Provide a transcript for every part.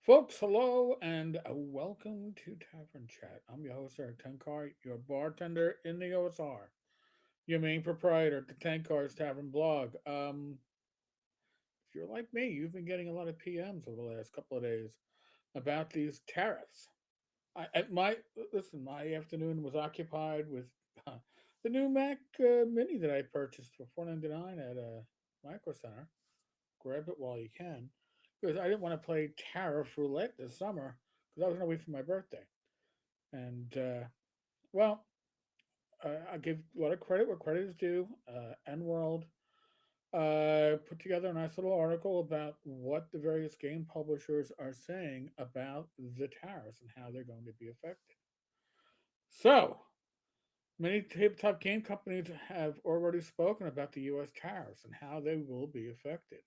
Folks, hello and welcome to Tavern Chat. I'm your host, Eric Tenkar, your bartender in the OSR, your main proprietor at the Tenkar's Tavern blog. If you're like me, you've been getting a lot of PMs over the last couple of days about these tariffs. At my listen, my afternoon was occupied with uh, the new Mac Mini that I purchased for $4.99 at a Micro Center. Grab it while you can, because I didn't want to play tariff roulette this summer because I was going to wait for my birthday. And well, I give a lot of credit where credit is due. ENWorld put together a nice little article about what the various game publishers are saying about the tariffs and how they're going to be affected. So, many tabletop game companies have already spoken about the U.S. tariffs and how they will be affected.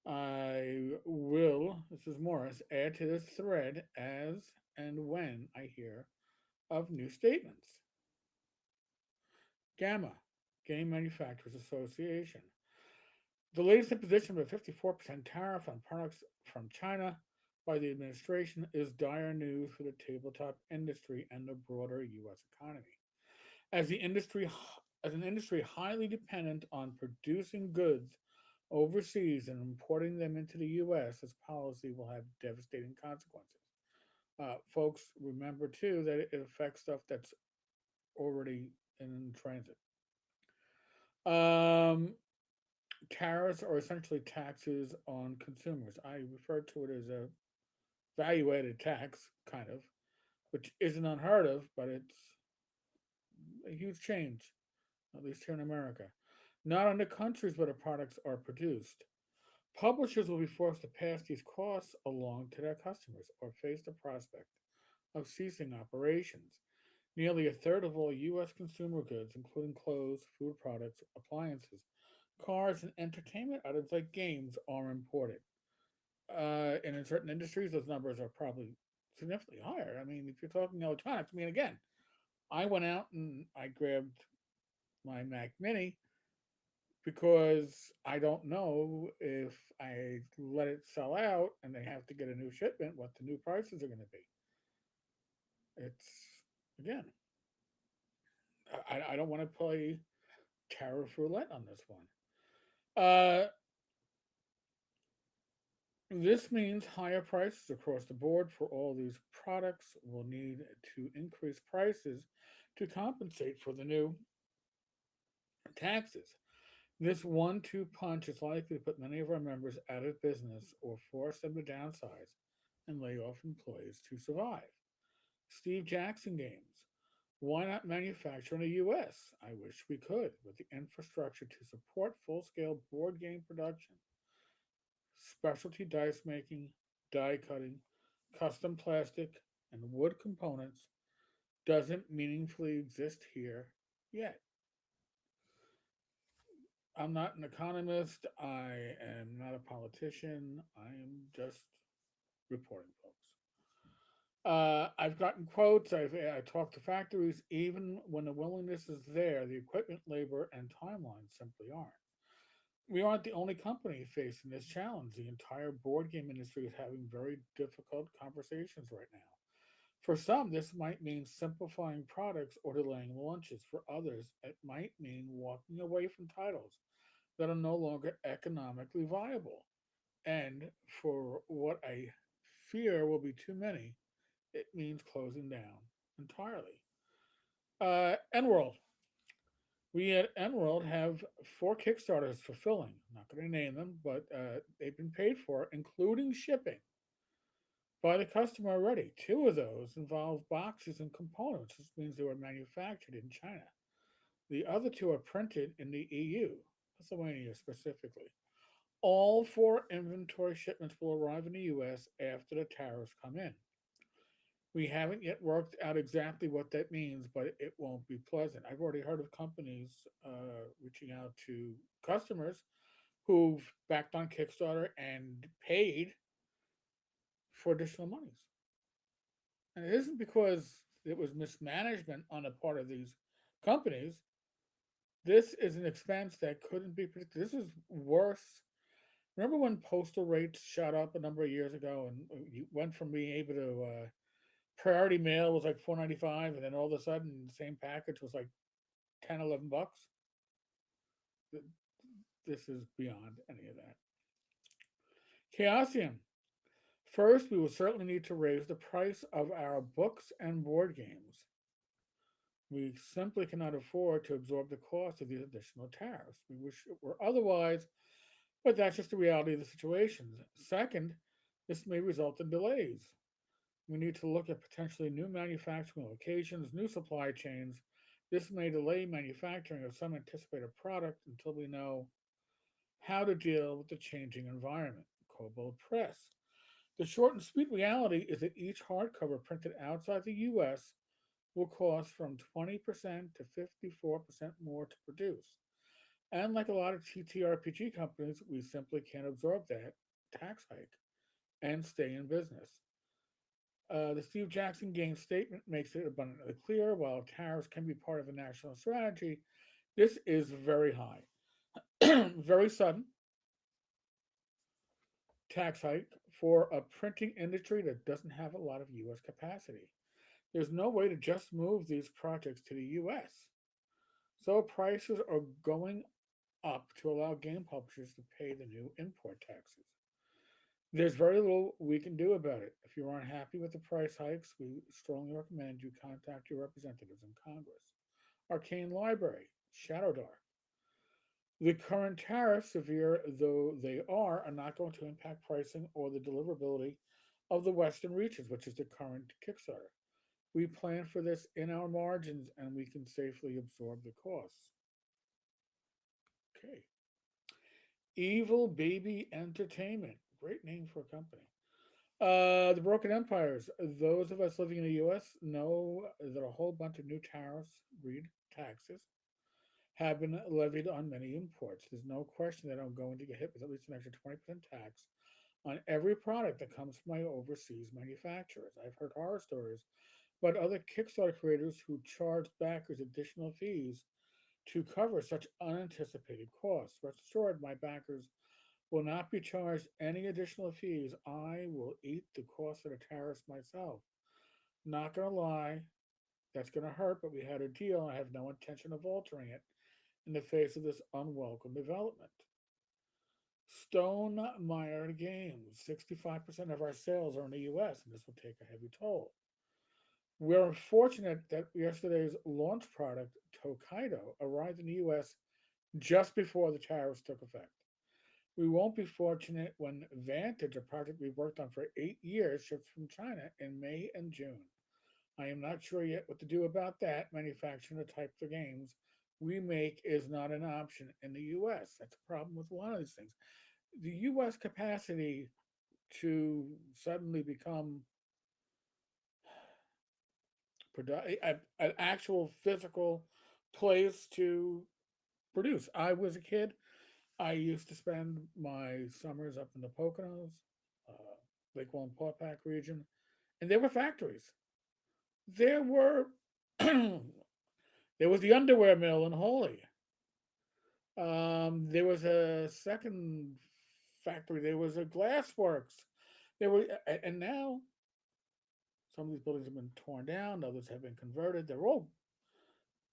I will, this is Morris, add to this thread as and when I hear of new statements. Gamma, Game Manufacturers Association. The latest imposition of a 54% tariff on products from China by the administration is dire news for the tabletop industry and the broader U.S. economy. As the industry, as an industry highly dependent on producing goods overseas and importing them into the U.S., this policy will have devastating consequences. Folks, remember too that it affects stuff that's already in transit. Um, Tariffs are essentially taxes on consumers. I refer to it as a value added tax, kind of, which isn't unheard of, but it's a huge change, at least here in America. Not on the countries where the products are produced. Publishers will be forced to pass these costs along to their customers or face the prospect of ceasing operations. Nearly a third of all U.S. consumer goods, including clothes, food products, appliances, cars, and entertainment items like games, are imported. And in certain industries, those numbers are probably significantly higher. I mean, if you're talking electronics, I mean, again, I went out and I grabbed my Mac Mini because I don't know if I let it sell out and they have to get a new shipment, what the new prices are going to be. It's, again, I don't want to play tariff roulette on this one. Uh, this means higher prices across the board for all these products. Will need to increase prices to compensate for the new taxes. This one-two punch is likely to put many of our members out of business or force them to downsize and lay off employees to survive. Steve Jackson Games. Why not manufacture in the US? I wish we could, with the infrastructure to support full scale board game production, specialty dice making, die cutting, custom plastic, and wood components doesn't meaningfully exist here yet. I'm not an economist. I am not a politician. I am just reporting, folks. I've gotten quotes. I talked to factories. Even when the willingness is there, the equipment, labor, and timelines simply aren't. We aren't the only company facing this challenge. The entire board game industry is having very difficult conversations right now. For some, this might mean simplifying products or delaying launches. For others, it might mean walking away from titles that are no longer economically viable. And for what I fear will be too many, it means closing down entirely. ENWorld. We at ENWorld have four Kickstarters fulfilling. I'm not going to name them, but they've been paid for, including shipping by the customer already. Two of those involve boxes and components. This means they were manufactured in China. The other two are printed in the EU, Lithuania specifically. All four inventory shipments will arrive in the US after the tariffs come in. We haven't yet worked out exactly what that means, but it won't be pleasant. I've already heard of companies reaching out to customers who've backed on Kickstarter and paid for additional monies. And it isn't because it was mismanagement on the part of these companies. This is an expense that couldn't be predicted. This is worse Remember when postal rates shot up a number of years ago, and you went from being able to priority mail was like 4.95, and then all of a sudden the same package was like 10, 11 bucks. This is beyond any of that. Chaosium. First, we will certainly need to raise the price of our books and board games. We simply cannot afford to absorb the cost of these additional tariffs. We wish it were otherwise, but that's just the reality of the situation. Second, this may result in delays. We need to look at potentially new manufacturing locations, new supply chains. This may delay manufacturing of some anticipated product until we know how to deal with the changing environment. Kobold Press. The short and sweet reality is that each hardcover printed outside the US will cost from 20% to 54% more to produce. And like a lot of TTRPG companies, we simply can't absorb that tax hike and stay in business. The Steve Jackson Games statement makes it abundantly clear while tariffs can be part of a national strategy, this is very high. Very sudden tax hike for a printing industry that doesn't have a lot of US capacity. There's no way to just move these projects to the US. So prices are going up to allow game publishers to pay the new import taxes. There's very little we can do about it. If you aren't happy with the price hikes, we strongly recommend you contact your representatives in Congress. Arcane Library, Shadow Dark. The current tariffs, severe though they are not going to impact pricing or the deliverability of the Western reaches, which is the current Kickstarter. We plan for this in our margins and we can safely absorb the costs. Okay. Evil Baby Entertainment. Great name for a company. The Broken Empires. Those of us living in the US know that a whole bunch of new tariffs, read taxes, have been levied on many imports. There's no question that I'm going to get hit with at least an extra 20% tax on every product that comes from my overseas manufacturers. I've heard horror stories about other Kickstarter creators who charge backers additional fees to cover such unanticipated costs. Rest assured, my backers will not be charged any additional fees. I will eat the cost of the tariffs myself. Not gonna lie, that's gonna hurt, but we had a deal. I have no intention of altering it in the face of this unwelcome development. Stone Meyer Games. 65% of our sales are in the US, and this will take a heavy toll. We're fortunate that yesterday's launch product, Tokaido, arrived in the US just before the tariffs took effect. We won't be fortunate when Vantage, a project we've worked on for 8 years, ships from China in May and June. I am not sure yet what to do about that. Manufacturing the types of games we make is not an option in the US. That's a problem with a lot of these things. The US capacity to suddenly become an actual physical place to produce. I was a kid. I used to spend my summers up in the Poconos, uh, Lake Wallenpaupack region, and there were factories. There were there was the underwear mill in Holy. There was a second factory. There was a glassworks. There were, and now some of these buildings have been torn down. Others have been converted. They're all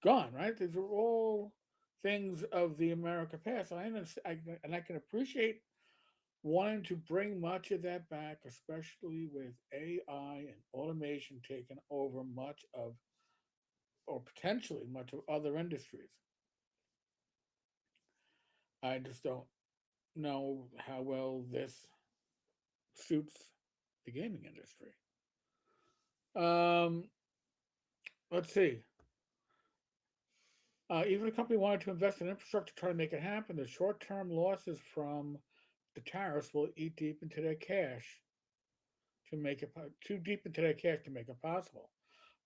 gone. Right? These are all things of the America past. And I can appreciate wanting to bring much of that back, especially with AI and automation taking over much of, or potentially much of other industries. I just don't know how well this suits the gaming industry. Um, let's see. Even if a company wanted to invest in infrastructure to try to make it happen, the short-term losses from the tariffs will eat deep into their cash to make it too deep into their cash to make it possible.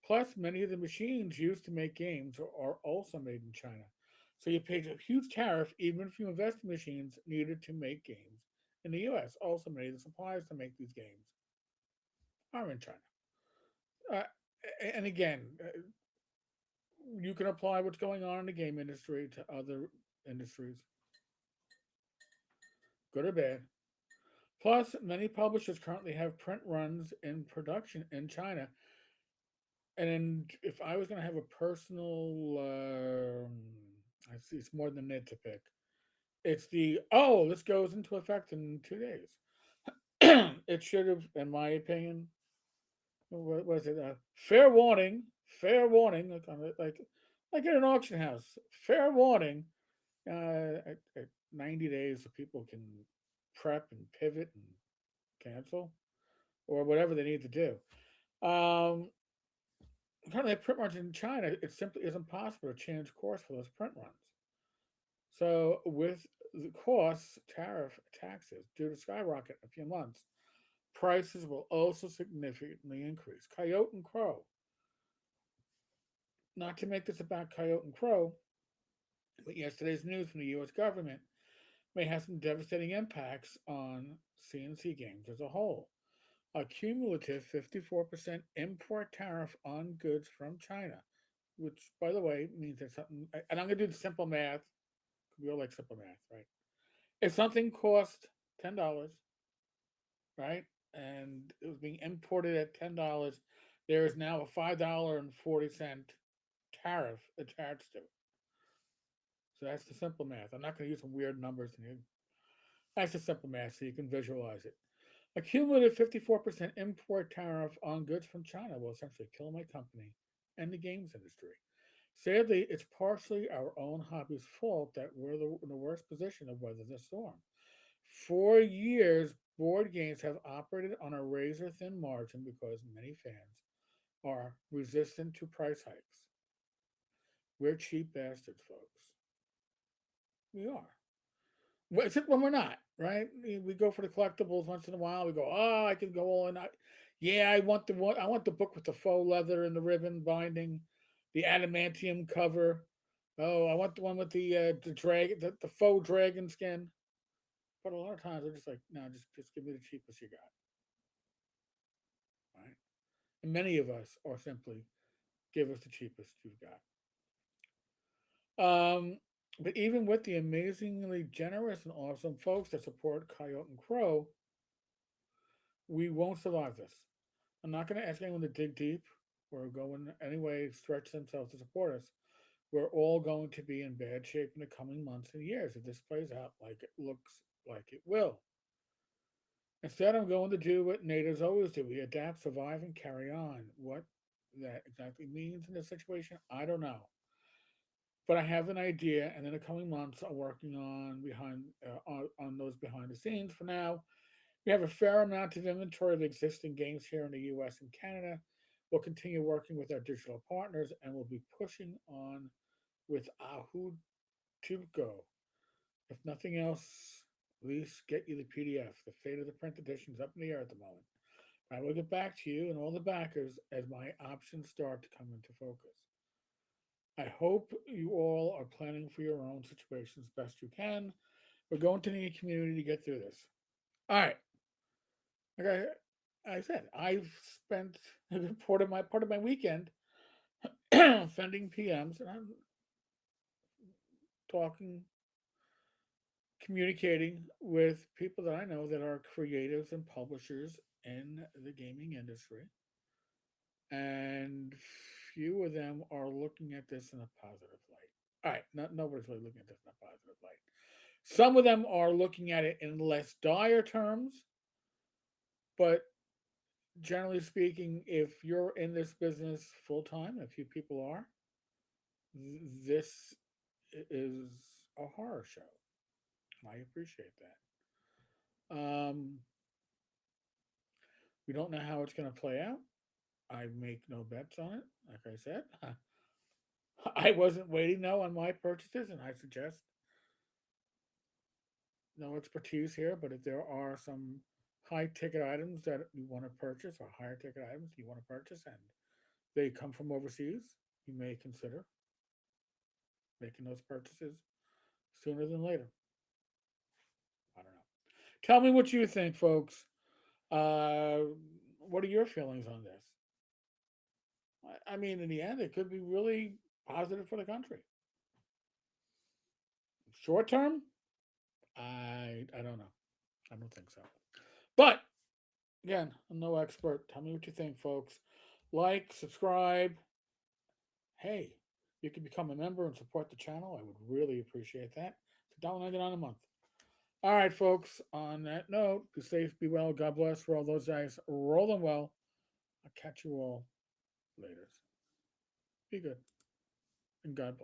Plus, many of the machines used to make games are also made in China. So you pay a huge tariff even if you invest in machines needed to make games in the US. Also, many of the suppliers to make these games are in China. Uh, and again, you can apply what's going on in the game industry to other industries. good or bad. Plus, many publishers currently have print runs in production in China. And if I was going to have a personal, I see it's more than mid to pick. It's the this goes into effect in 2 days. It should have, in my opinion, what was it? Fair warning, like in an auction house. Fair warning. At 90 days, so people can prep and pivot and cancel or whatever they need to do. Um, Currently, print runs in China, it simply isn't possible to change course for those print runs. So, with the costs, tariff taxes due to skyrocket in a few months, prices will also significantly increase. Coyote and Crow. Not to make this about Coyote and Crow, but yesterday's news from the U.S. government may have some devastating impacts on CNC games as a whole. A cumulative 54% import tariff on goods from China, which, by the way, means that something, and I'm going to do the simple math. We all like simple math, right? If something cost $10, right, and it was being imported at $10, there is now a $5.40 tariff attached to it. So that's the simple math. I'm not going to use some weird numbers in here. That's the simple math so you can visualize it. A cumulative 54% import tariff on goods from China will essentially kill my company and the games industry. Sadly, it's partially our own hobby's fault that we're in the worst position to weather the storm. For years, board games have operated on a razor thin margin because many fans are resistant to price hikes. We're cheap bastards, folks. We are. Except when we're not, right? We go for the collectibles once in a while. We go, I can go all in. Yeah, I want the one. I want the book with the faux leather and the ribbon binding, the adamantium cover. Oh, I want the one with the faux dragon skin. But a lot of times, I'm just like, no, just give me the cheapest you got, right? And many of us are simply give us the cheapest you've got. But even with the amazingly generous and awesome folks that support Coyote and Crow, we won't survive this. I'm not going to ask anyone to dig deep or go in any way stretch themselves to support us. We're all going to be in bad shape in the coming months and years if this plays out like it looks like it will. Instead, I'm going to do what natives always do. We adapt, survive, and carry on. What that exactly means in this situation, I don't know. But I have an idea, and in the coming months, I'm working on those behind the scenes. For now, we have a fair amount of inventory of existing games here in the US and Canada. We'll continue working with our digital partners and we'll be pushing on with Ahu to go. If nothing else, at least get you the PDF. The fate of the print edition is up in the air at the moment. I will get back to you and all the backers as my options start to come into focus. I hope you all are planning for your own situations best you can. We're going to need a community to get through this. All right. Like I said, I've spent a good part of my weekend fending PMs, and I'm talking, communicating with people that I know that are creatives and publishers in the gaming industry, and few of them are looking at this in a positive light. All right, nobody's really looking at this in a positive light. Some of them are looking at it in less dire terms, but generally speaking, if you're in this business full time, a few people are, this is a horror show. I appreciate that. We don't know how it's going to play out. I make no bets on it. Like I said, I wasn't waiting though on my purchases, and I suggest no expertise here. But if there are some high ticket items that you want to purchase, or higher ticket items you want to purchase, and they come from overseas, you may consider making those purchases sooner than later. I don't know. Tell me what you think, folks. Uh, what are your feelings on this? I mean, in the end, it could be really positive for the country. Short term, I don't know. I don't think so. But again, I'm no expert. Tell me what you think, folks. Like, subscribe. Hey, you can become a member and support the channel. I would really appreciate that. It's $1.99 a month. All right, folks. On that note, be safe, be well. God bless. For all those guys rolling well. I'll catch you all later. Be good and God bless.